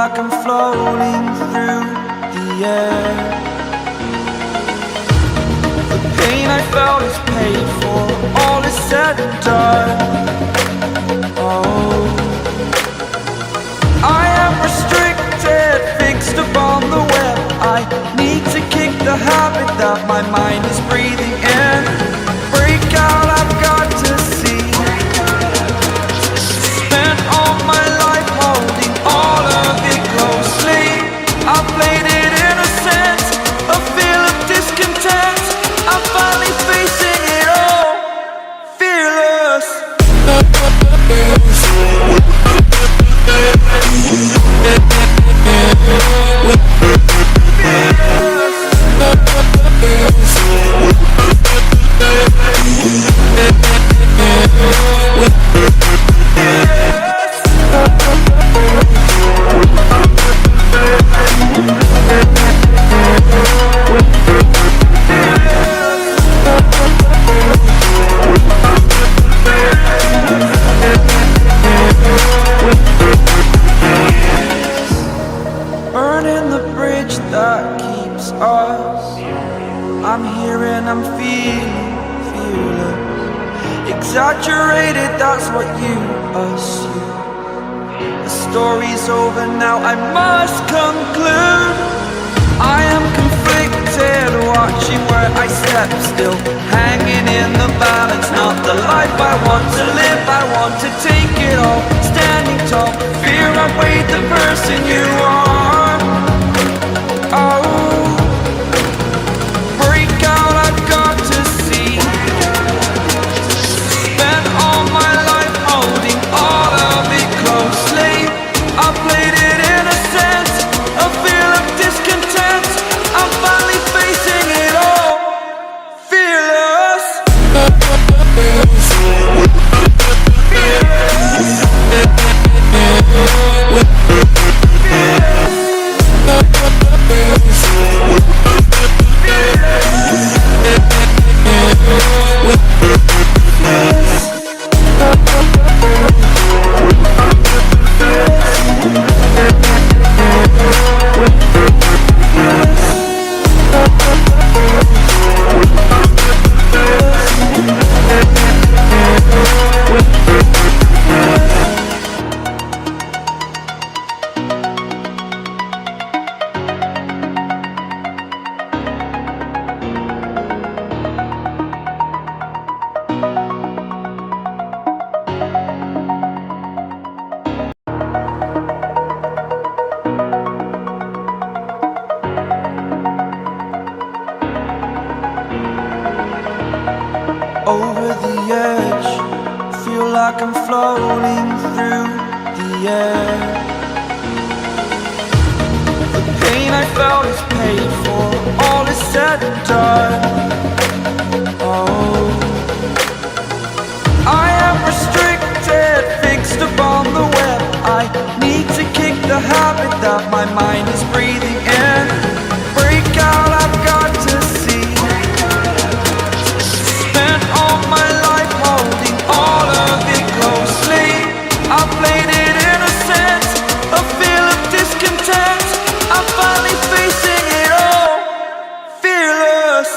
like I'm floating through the air. The pain I felt is paid for, all is said and done. Oh, I am restricted, fixed upon the web. I need to kick the habit that my mind is breathing in. Break out, I've got to see. Spent all my life holding all of it closely. I played it innocent, a feel of discontent. I'm finally facing it all, fearless. Burning the bridge that keeps us. I'm here and I'm feeling fearless. Exaggerated, that's what you assume. The story's over now, I must conclude. I am conflicted, watching where I step still, hanging in the balance. Not the life I want to live, I want to take it all. Standing tall, fear I weighed the person you are. Oh, break out, I've got to see. Spent all my life holding all of it closely. I played it innocent, a feel of discontent. I'm finally facing it all, fearless. Over the edge, feel like I'm floating through the air. The pain I felt is paid for, all is said and done. Oh, I am restricted, fixed upon the web. I need to kick the habit that my mind is breathing in. Break out, I've got to see. Spent all my life holding all of it closely. I played it innocent, a feel of discontent. I'm finally facing it all, fearless.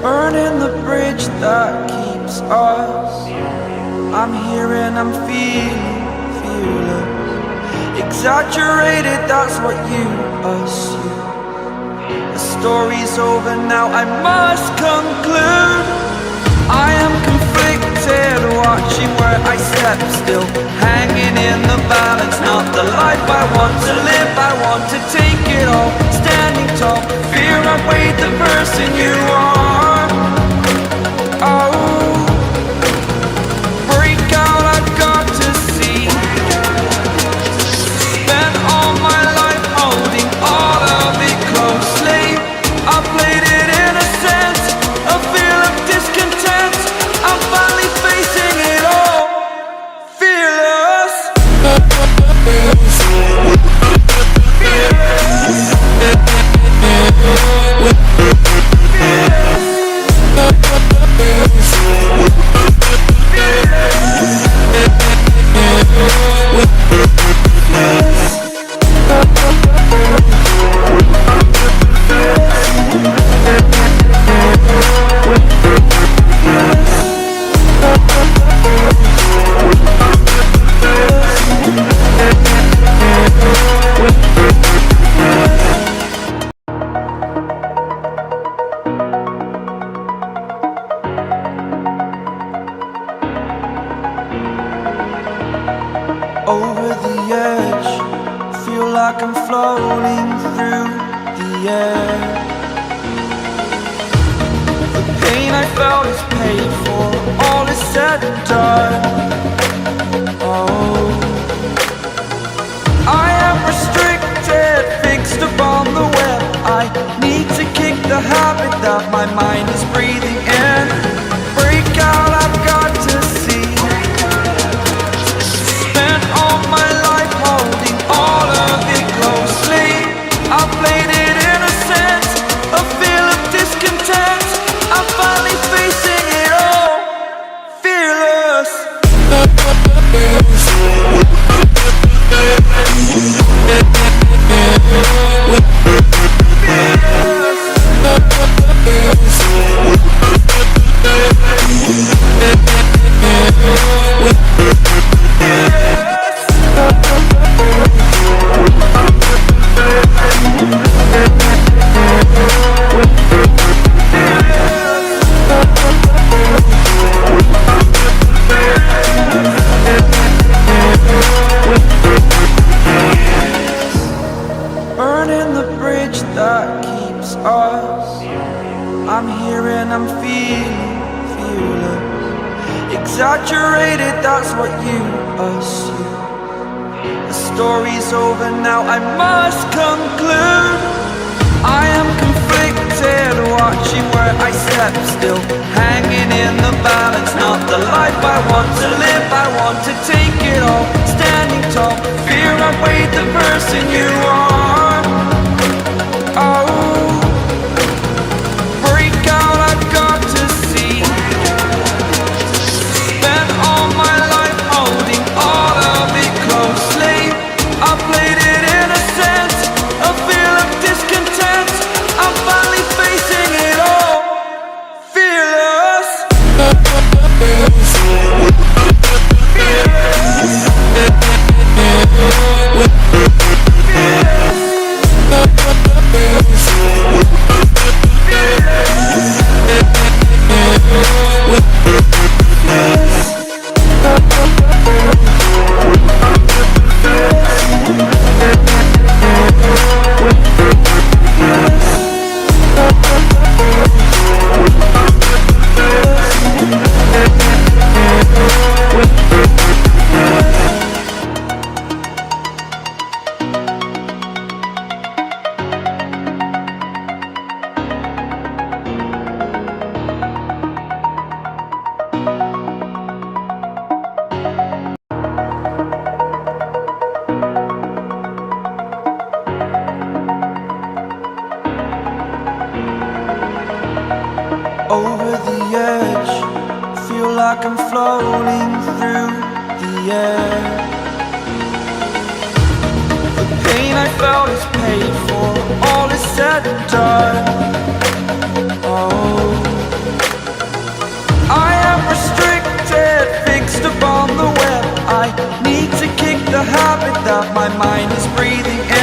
Burning the bridge that keeps us. I'm here and I'm feeling fearless. Exaggerated, that's what you assume. The story's over now, I must conclude. I am conflicted, watching where I step still, hanging in the balance. Not the life I want to live, I want to take it all. Standing tall, fear I weighed the person you are. Oh, like I'm floating through the air. The pain I felt is paid for, all is said and done. Oh, I am restricted, fixed upon the web. I need to kick the habit that my mind is breathing in. Break out, I've got to see. Spent all my life holding all of it closely. I played it innocent, a feel of discontent. I'm finally facing it all, fearless. Burning the bridge that keeps us. I'm here and I'm feeling fearless. Exaggerated, that's what you assume. The story's over now, I must conclude. I am conflicted, watching where I step still, hanging in the balance. Not the life I want to live, I want to take it all. Standing tall, fear I've weighed the person you are. Oh, break out, I've got to see. Spent all my life holding all of it closely. I played it innocent, a feel of discontent. I'm finally facing it all, fearless. Over the edge, feel like I'm floating through the air. The pain I felt is paid for, all is said and done. Oh, I am restricted, fixed upon the web. I need to kick the habit that my mind is breathing in.